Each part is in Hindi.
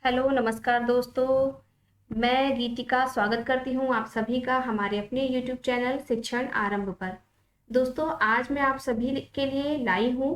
हेलो नमस्कार दोस्तों। मैं गीतिका स्वागत करती हूँ आप सभी का हमारे अपने यूट्यूब चैनल शिक्षण आरंभ पर। दोस्तों आज मैं आप सभी के लिए लाई हूँ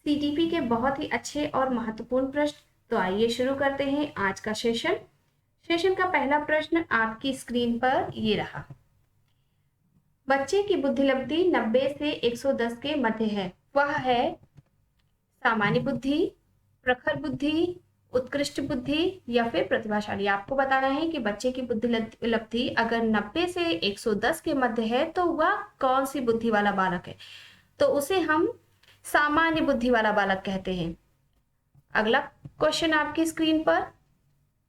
सीटीपी के बहुत ही अच्छे और महत्वपूर्ण प्रश्न। तो आइए शुरू करते हैं आज का सेशन का पहला प्रश्न आपकी स्क्रीन पर ये रहा। बच्चे की बुद्धिलब्धि 90 से 110 के मध्य है। वह है सामान्य बुद्धि, प्रखर बुद्धि, उत्कृष्ट बुद्धि या फिर प्रतिभाशाली। आपको बताना है कि बच्चे की बुद्धिलब्धि अगर 90 से 110 के मध्य है तो वह कौन सी बुद्धि वाला बालक है। तो उसे हम सामान्य बुद्धि वाला बालक कहते हैं। अगला क्वेश्चन आपकी स्क्रीन पर,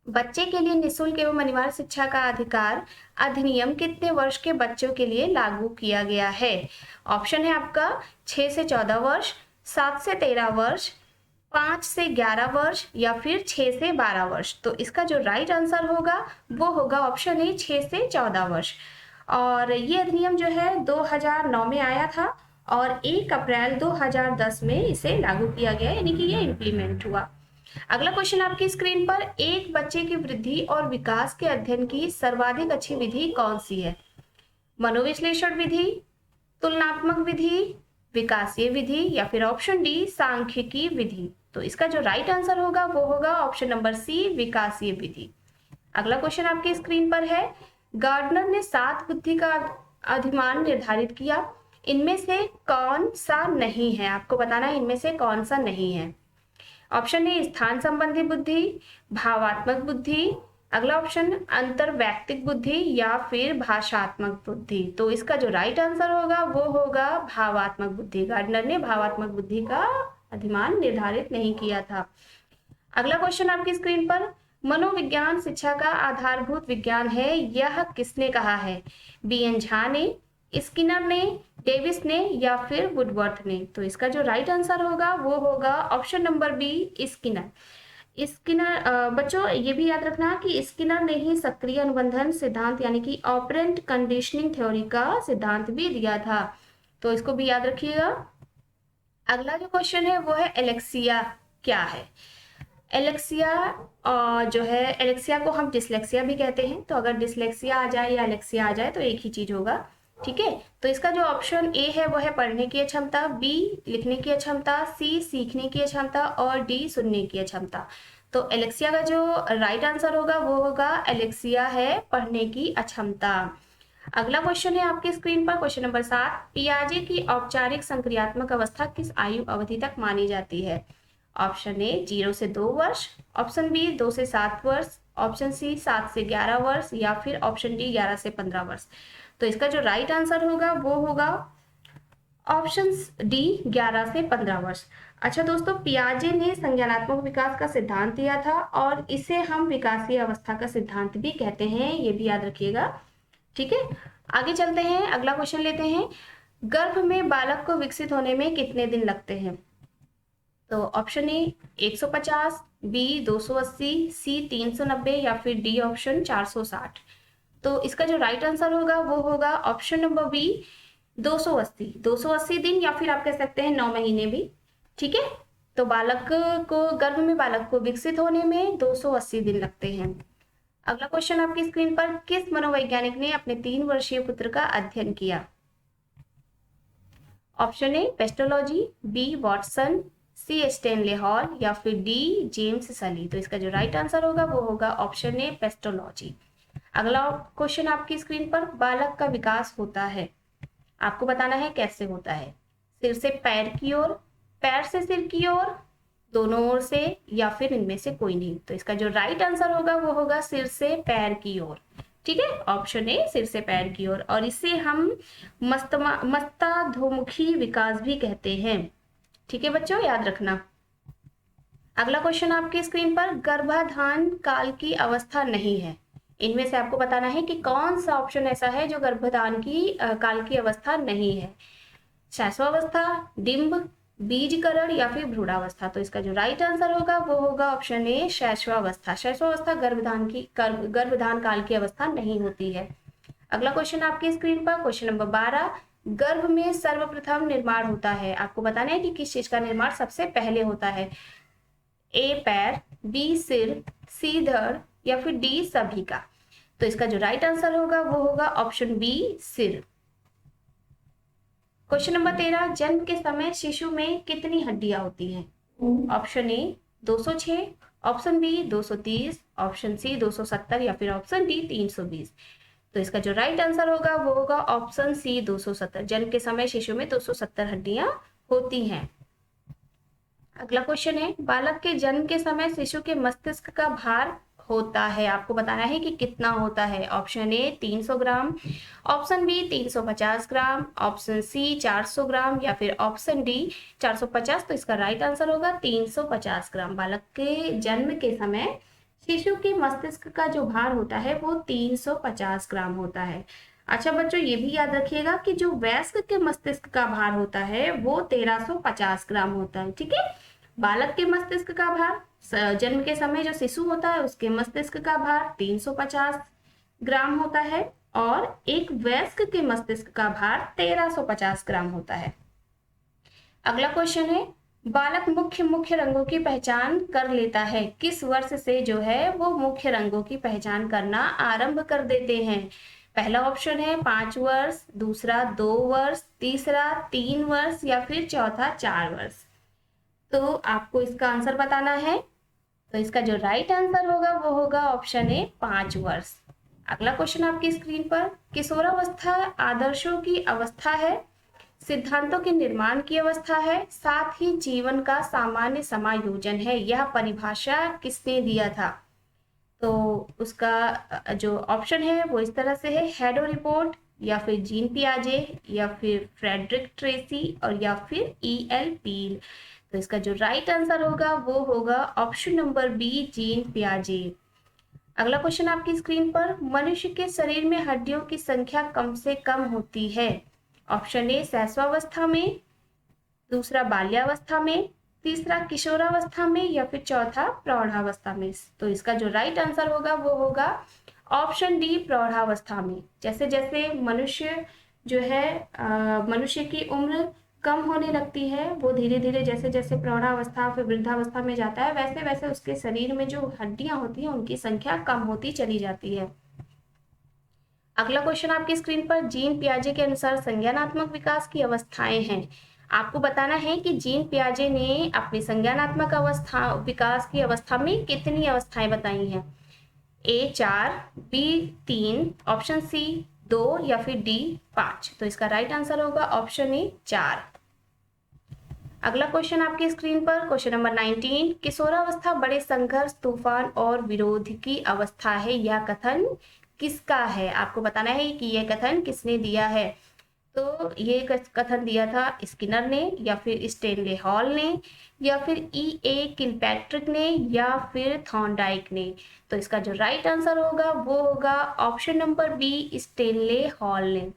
बच्चे के लिए निःशुल्क एवं अनिवार्य शिक्षा का अधिकार अधिनियम कितने वर्ष के बच्चों के लिए लागू किया गया है। ऑप्शन है आपका 6 से 14 वर्ष, 7 से 13 वर्ष, 5 से 11 वर्ष या फिर 6 से 12 वर्ष। तो इसका जो राइट आंसर होगा वो होगा ऑप्शन ए 6 से 14 वर्ष। और ये अधिनियम जो है 2009 में आया था और 1 अप्रैल 2010 में इसे लागू किया गया, यानी कि ये इम्प्लीमेंट हुआ। अगला क्वेश्चन आपकी स्क्रीन पर, एक बच्चे की वृद्धि और विकास के अध्ययन की सर्वाधिक अच्छी विधि कौन सी है। मनोविश्लेषण विधि, तुलनात्मक विधि, विकासीय विधि या फिर ऑप्शन डी सांख्यिकी विधि। तो इसका जो राइट आंसर होगा वो होगा ऑप्शन नंबर सी विकासीय विधि। अगला क्वेश्चन आपकी स्क्रीन पर है, गार्डनर ने 7 बुद्धि का अधिमान निर्धारित किया, इनमें से कौन सा नहीं है। आपको बताना है इनमें से कौन सा नहीं है। ऑप्शन ए स्थान संबंधी बुद्धि, भावात्मक बुद्धि, अगला ऑप्शन अंतर्वैयक्तिक बुद्धि या फिर भाषात्मक बुद्धि। तो इसका जो राइट आंसर होगा वो होगा भावात्मक बुद्धि। गार्डनर ने भावात्मक बुद्धि का अधिमान निर्धारित नहीं किया था। अगला क्वेश्चन आपकी स्क्रीन पर, मनोविज्ञान शिक्षा का आधारभूत विज्ञान है, यह किसने कहा है। बी.एन. झा ने, स्किनर ने, डेविस ने या फिर वुडवर्थ ने। तो इसका जो राइट आंसर होगा वो होगा ऑप्शन नंबर बी स्किनर। बच्चों ये भी याद रखना कि स्किनर ने ही सक्रिय अनुबंधन सिद्धांत यानी कि ऑपरेंट कंडीशनिंग थ्योरी का सिद्धांत भी दिया था। तो इसको भी याद रखिएगा। अगला जो क्वेश्चन है वो है एलेक्सिया क्या है। एलेक्सिया जो है, एलेक्सिया को हम डिसलेक्सिया भी कहते हैं। तो अगर डिसलेक्सिया आ जाए या एलेक्सिया आ जाए तो एक ही चीज होगा, ठीक है। तो इसका जो ऑप्शन ए है वो है पढ़ने की अक्षमता, बी लिखने की अक्षमता, सी सीखने की अक्षमता और डी सुनने की अक्षमता। तो एलेक्सिया का जो राइट आंसर होगा वो होगा एलेक्सिया है पढ़ने की अक्षमता। अगला क्वेश्चन है आपकी स्क्रीन पर, क्वेश्चन नंबर 7, पियाजे की औपचारिक संक्रियात्मक अवस्था किस आयु अवधि तक मानी जाती है। ऑप्शन ए 0 से 2 वर्ष, ऑप्शन बी 2 से 7 वर्ष, ऑप्शन सी 7 से 11 वर्ष या फिर ऑप्शन डी 11 से 15 वर्ष। तो इसका जो राइट आंसर होगा वो होगा ऑप्शन डी 11 से 15 वर्ष। अच्छा दोस्तों, पियाजे ने संज्ञानात्मक विकास का सिद्धांत दिया था और इसे हम विकासीय अवस्था का सिद्धांत भी कहते हैं, ये भी याद रखिएगा, ठीक है। आगे चलते हैं, अगला क्वेश्चन लेते हैं, गर्भ में बालक को विकसित होने में कितने दिन लगते हैं। तो ऑप्शन ए 150, बी 280, सी 390 या फिर डी ऑप्शन 460। तो इसका जो राइट आंसर होगा वो होगा ऑप्शन नंबर बी 280 दिन या फिर आप कह सकते हैं 9 महीने भी, ठीक है। तो गर्भ में बालक को विकसित होने में 280 दिन लगते हैं। अगला क्वेश्चन आपकी स्क्रीन पर, किस मनोवैज्ञानिक ने अपने 3 वर्षीय पुत्र का अध्ययन किया। Option A Pestalozzi, B Watson, C Stanley Hall या फिर डी जेम्स सली। तो इसका जो राइट आंसर होगा वो होगा ऑप्शन ए पेस्टोलॉजी। अगला क्वेश्चन आपकी स्क्रीन पर, बालक का विकास होता है, आपको बताना है कैसे होता है। सिर से पैर की ओर, पैर से सिर की ओर, दोनों ओर से या फिर इनमें से कोई नहीं। तो इसका जो राइट आंसर होगा वो होगा सिर से पैर की ओर, ठीक है। ऑप्शन ए सिर से पैर की ओर, और इसे हम मस्ताधोमुखी विकास भी कहते हैं, ठीक है बच्चों, याद रखना। अगला क्वेश्चन आपकी स्क्रीन पर, गर्भाधान काल की अवस्था नहीं है, इनमें से आपको बताना है कि कौन सा ऑप्शन ऐसा है जो गर्भाधान की काल की अवस्था नहीं है। शैशवावस्था, डिंब, बीजकरण या फिर भ्रूणावस्था। तो इसका जो राइट आंसर होगा वो होगा ऑप्शन ए शैशवावस्था। शैशवावस्था गर्भधान काल की अवस्था नहीं होती है। अगला क्वेश्चन आपकी स्क्रीन पर, क्वेश्चन नंबर 12, गर्भ में सर्वप्रथम निर्माण होता है, आपको बताना है कि किस चीज का निर्माण सबसे पहले होता है। ए पैर, बी सिर, सी धड़ या फिर डी सभी का। तो इसका जो राइट आंसर होगा वो होगा ऑप्शन बी सिर। क्वेश्चन नंबर 13, जन्म के समय शिशु में कितनी हड्डियां होती हैं? Option A 206, option B 230, option C 270 या फिर ऑप्शन डी 320। तो इसका जो राइट आंसर होगा वो होगा ऑप्शन सी 270। जन्म के समय शिशु में 270 हड्डियां होती हैं। अगला क्वेश्चन है, बालक के जन्म के समय शिशु के मस्तिष्क का भार होता है, आपको बताना है कि कितना होता है। Option A 300 gram, option B 350 gram, option C 400 gram या फिर ऑप्शन डी 450। तो इसका राइट आंसर होगा 350 ग्राम। बालक के जन्म के समय शिशु के मस्तिष्क का जो भार होता है वो 350 ग्राम होता है। अच्छा बच्चों, ये भी याद रखिएगा कि जो वयस्क के मस्तिष्क का भार होता है वो 1350 ग्राम होता है। ठीक है, बालक के मस्तिष्क का भार, जन्म के समय जो शिशु होता है उसके मस्तिष्क का भार 350 ग्राम होता है और एक वयस्क के मस्तिष्क का भार 1350 ग्राम होता है। अगला क्वेश्चन है, बालक मुख्य रंगों की पहचान कर लेता है, किस वर्ष से जो है वो मुख्य रंगों की पहचान करना आरंभ कर देते हैं? पहला ऑप्शन है 5 वर्ष, दूसरा 2 वर्ष, तीसरा 3 वर्ष या फिर चौथा 4 वर्ष। तो आपको इसका आंसर बताना है। तो इसका जो राइट आंसर होगा वो होगा ऑप्शन ए 5 वर्ष। अगला क्वेश्चन आपकी स्क्रीन पर, किशोरावस्था आदर्शों की अवस्था है, सिद्धांतों के निर्माण की अवस्था है, साथ ही जीवन का सामान्य समायोजन है, यह परिभाषा किसने दिया था? तो उसका जो ऑप्शन है वो इस तरह से है, हेडो रिपोर्ट या फिर जीन पियाजे या फिर फ्रेडरिक ट्रेसी और या फिर E.L. पील। तो इसका जो राइट आंसर होगा वो होगा ऑप्शन नंबर बी जीन पियाजे। अगला क्वेश्चन आपकी स्क्रीन पर, मनुष्य के शरीर में हड्डियों की संख्या कम से कम होती है। ऑप्शन ए शैशवावस्था में, दूसरा बाल्यावस्था में, तीसरा किशोरावस्था में या फिर चौथा प्रौढ़ावस्था में। तो इसका जो राइट आंसर होगा वो होगा ऑप्शन डी प्रौढ़ावस्था में। जैसे जैसे मनुष्य जो है मनुष्य की उम्र कम होने लगती है, वो धीरे धीरे जैसे जैसे प्रौढ़ावस्था फिर वृद्धावस्था में जाता है वैसे वैसे उसके शरीर में जो हड्डियां होती हैं उनकी संख्या कम होती चली जाती है। अगला क्वेश्चन आपकी स्क्रीन पर, जीन पियाजे के अनुसार संज्ञानात्मक विकास की अवस्थाएं हैं। आपको बताना है कि जीन पियाजे ने अपनी संज्ञानात्मक अवस्था विकास की अवस्था में कितनी अवस्थाएं बताई हैं? ए 4, बी 3, ऑप्शन सी 2 या फिर डी 5। तो इसका राइट आंसर होगा ऑप्शन ए 4। अगला क्वेश्चन आपकी स्क्रीन पर, क्वेश्चन नंबर 19, किशोरावस्था बड़े संघर्ष, तूफान और विरोध की अवस्था है, यह कथन किसका है? आपको बताना है कि यह कथन किसने दिया है। तो ये कथन दिया था स्किनर ने या फिर स्टेनले हॉल ने या फिर E.A. किलपैट्रिक ने या फिर थॉर्नडाइक ने। तो इसका जो राइट आंसर होगा वो होगा option number B Stanley Hall ने।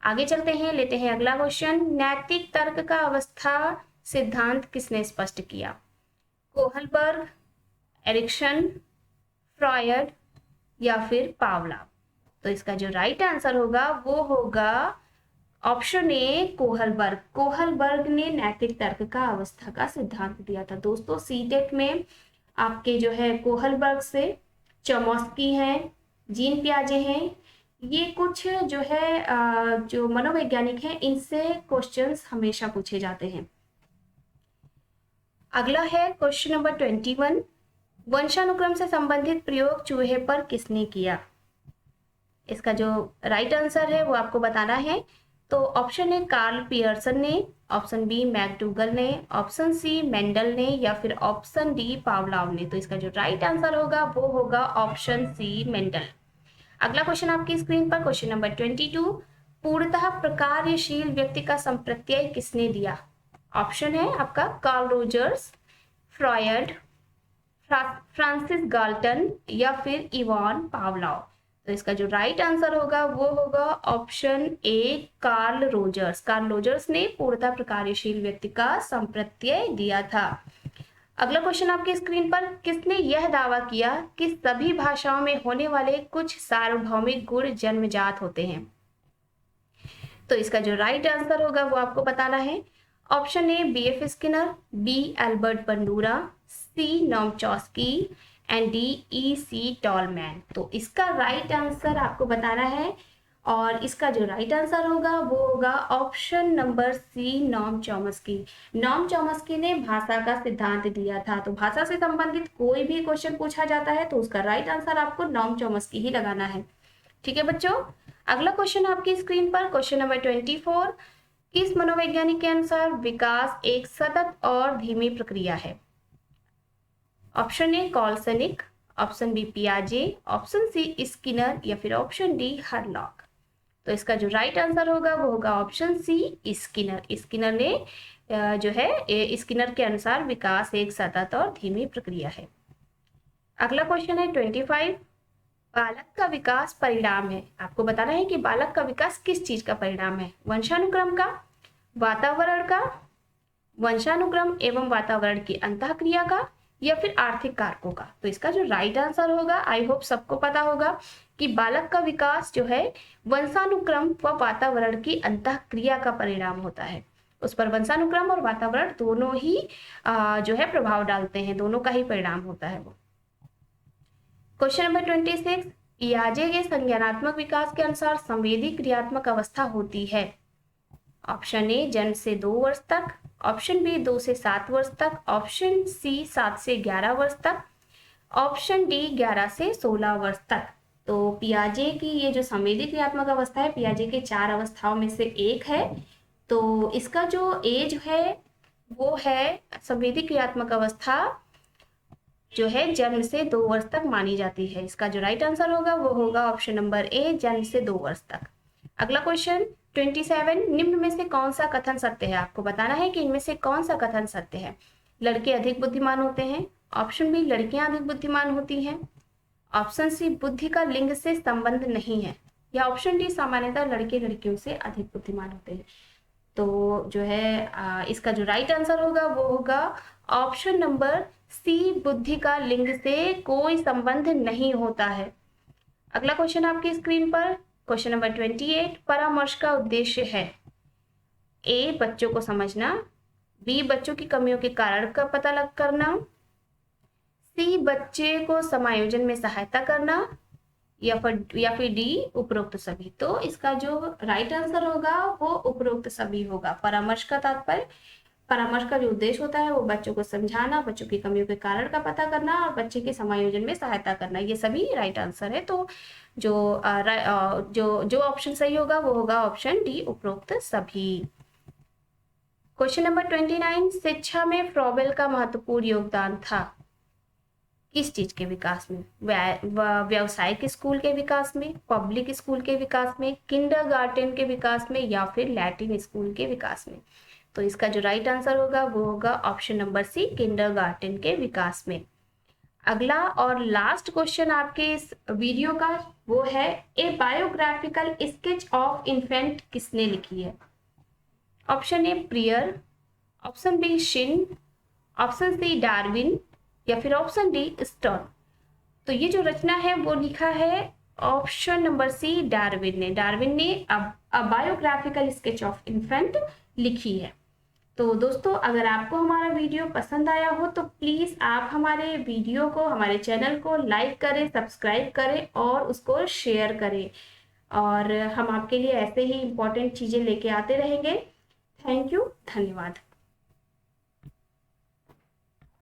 आगे चलते हैं, लेते हैं अगला क्वेश्चन, नैतिक तर्क का अवस्था सिद्धांत किसने स्पष्ट किया? कोहलबर्ग, एरिक्सन, फ्रॉयड या फिर पावलोव। तो इसका जो राइट आंसर होगा वो होगा ऑप्शन ए कोहलबर्ग। कोहलबर्ग ने नैतिक तर्क का अवस्था का सिद्धांत दिया था। दोस्तों सीटेट में आपके जो है कोहलबर्ग से, चॉम्स्की हैं, जीन पियाजे हैं, ये कुछ जो है जो मनोवैज्ञानिक हैं इनसे क्वेश्चंस हमेशा पूछे जाते हैं। अगला है क्वेश्चन नंबर 21, वंशानुक्रम से संबंधित प्रयोग चूहे पर किसने किया? इसका जो राइट आंसर है वो आपको बताना है। तो ऑप्शन ए कार्ल पियर्सन ने, ऑप्शन बी मैकडूगल ने, ऑप्शन सी मेंडल ने या फिर ऑप्शन डी पावलोव ने। तो इसका जो राइट आंसर होगा वो होगा ऑप्शन सी मेंडल। अगला क्वेश्चन आपकी स्क्रीन पर, क्वेश्चन नंबर 22, पूर्णतः प्रकार्यशील व्यक्ति का संप्रत्यय किसने दिया? ऑप्शन है आपका Carl Rogers, Freud, Francis Galton या फिर इवान पावलोव। तो इसका जो राइट आंसर होगा वो होगा option A Carl Rogers. Carl Rogers ने पूर्णतः प्रकार्यशील व्यक्ति का संप्रत्यय दिया था। अगला क्वेश्चन आपकी स्क्रीन पर, किसने यह दावा किया कि सभी भाषाओं में होने वाले कुछ सार्वभौमिक गुण जन्मजात होते हैं? तो इसका जो राइट आंसर होगा वो आपको बताना है। Option A B.F. Skinner, B Albert Bandura, C Noam Chomsky and D E C Tolman. तो इसका राइट आंसर आपको बताना है और इसका जो राइट आंसर होगा वो होगा option number C, Noam Chomsky. Noam Chomsky ने भाषा का सिद्धांत दिया था। तो भाषा से संबंधित कोई भी क्वेश्चन पूछा जाता है तो उसका राइट आंसर आपको नॉम चॉम्स्की ही लगाना है। ठीक है बच्चों, अगला क्वेश्चन आपकी स्क्रीन पर, क्वेश्चन नंबर 24। किस मनोवैज्ञानिक के अनुसार विकास एक सतत और धीमी प्रक्रिया है? ऑप्शन ए कॉल्सनिक, ऑप्शन बी पियाजे, ऑप्शन सी स्किनर या फिर ऑप्शन डी हरलॉक। तो इसका जो राइट आंसर होगा वो होगा ऑप्शन सी स्किनर। स्किनर ने जो है स्किनर के अनुसार विकास एक सतत और धीमी प्रक्रिया है। अगला क्वेश्चन है 25। बालक का विकास परिणाम है। आपको बताना है कि बालक का विकास किस चीज का परिणाम है? वंशानुक्रम का, वातावरण का, वंशानुक्रम एवं वातावरण की अंतःक्रिया का या फिर आर्थिक कारकों का। तो इसका जो राइट आंसर होगा, आई होप सबको पता होगा कि बालक का विकास जो है वंशानुक्रम व वातावरण की अंतःक्रिया का परिणाम होता है। उस पर वंशानुक्रम और वातावरण दोनों ही जो है प्रभाव डालते हैं, दोनों का ही परिणाम होता है वो। Question number 26। पियाजे के संज्ञानात्मक विकास के अनुसार संवेदी क्रियात्मक अवस्था होती है। ऑप्शन ए जन्म से 2 वर्ष तक, ऑप्शन बी 2 से 7 वर्ष तक, ऑप्शन सी 7 से 11 वर्ष तक, ऑप्शन डी 11 से 16 वर्ष तक। तो पियाजे की ये जो संवेदी क्रियात्मक अवस्था है, पियाजे के 4 अवस्थाओं में से एक है। तो इसका जो एज है वो है, संवेदी क्रियात्मक अवस्था जो है जन्म से 2 वर्ष तक मानी जाती है। इसका जो राइट आंसर होगा वो होगा ऑप्शन नंबर ए, जन्म से 2 वर्ष तक। अगला क्वेश्चन 27। निम्न में से कौन सा कथन सत्य है? आपको बताना है कि इनमें से कौन सा कथन सत्य है। लड़के अधिक बुद्धिमान होते हैं, ऑप्शन बी लड़कियां अधिक बुद्धिमान होती हैं, ऑप्शन सी बुद्धि का लिंग से संबंध नहीं है, या ऑप्शन डी सामान्यतः लड़के लड़कियों से अधिक बुद्धिमान होते हैं। तो जो है इसका जो राइट आंसर होगा वो होगा ऑप्शन नंबर सी, बुद्धि का लिंग से कोई संबंध नहीं होता है। अगला क्वेश्चन आपकी स्क्रीन पर, क्वेश्चन नंबर 28। परामर्श का उद्देश्य है ए बच्चों को समझना, बी बच्चों की कमियों के कारण का पता लग करना, सी बच्चे को समायोजन में सहायता करना या फिर डी उपरोक्त सभी। तो इसका जो राइट आंसर होगा वो उपरोक्त सभी होगा। परामर्श का तात्पर्य, परामर्श का जो उद्देश्य होता है वो बच्चों को समझाना, बच्चों की कमियों के कारण का पता करना और बच्चे के समायोजन में सहायता करना, ये सभी राइट आंसर है। तो जो ऑप्शन सही होगा वो होगा ऑप्शन डी, उपरोक्त सभी। Question number 29। शिक्षा में फ्रॉबेल का महत्वपूर्ण योगदान था किस चीज के विकास में? व्यावसायिक स्कूल के विकास में, पब्लिक स्कूल के विकास में, किंडरगार्टन के विकास में या फिर लैटिन स्कूल के विकास में। तो इसका जो राइट आंसर होगा वो होगा ऑप्शन नंबर सी, किंडरगार्टन के विकास में। अगला और लास्ट क्वेश्चन आपके इस वीडियो का वो है, a biographical sketch of infant किसने लिखी है? Option A Preyer, option B Shinn, option C Darwin या फिर ऑप्शन डी स्टर्न। तो ये जो रचना है वो लिखा है ऑप्शन नंबर सी, डार्विन ने। डार्विन ने अ बायोग्राफिकल स्केच ऑफ इन्फेंट लिखी है। तो दोस्तों, अगर आपको हमारा वीडियो पसंद आया हो तो प्लीज आप हमारे वीडियो को, हमारे चैनल को लाइक करें, सब्सक्राइब करें और उसको शेयर करें। और हम आपके लिए ऐसे ही इम्पोर्टेंट चीजें लेके आते रहेंगे। थैंक यू, धन्यवाद।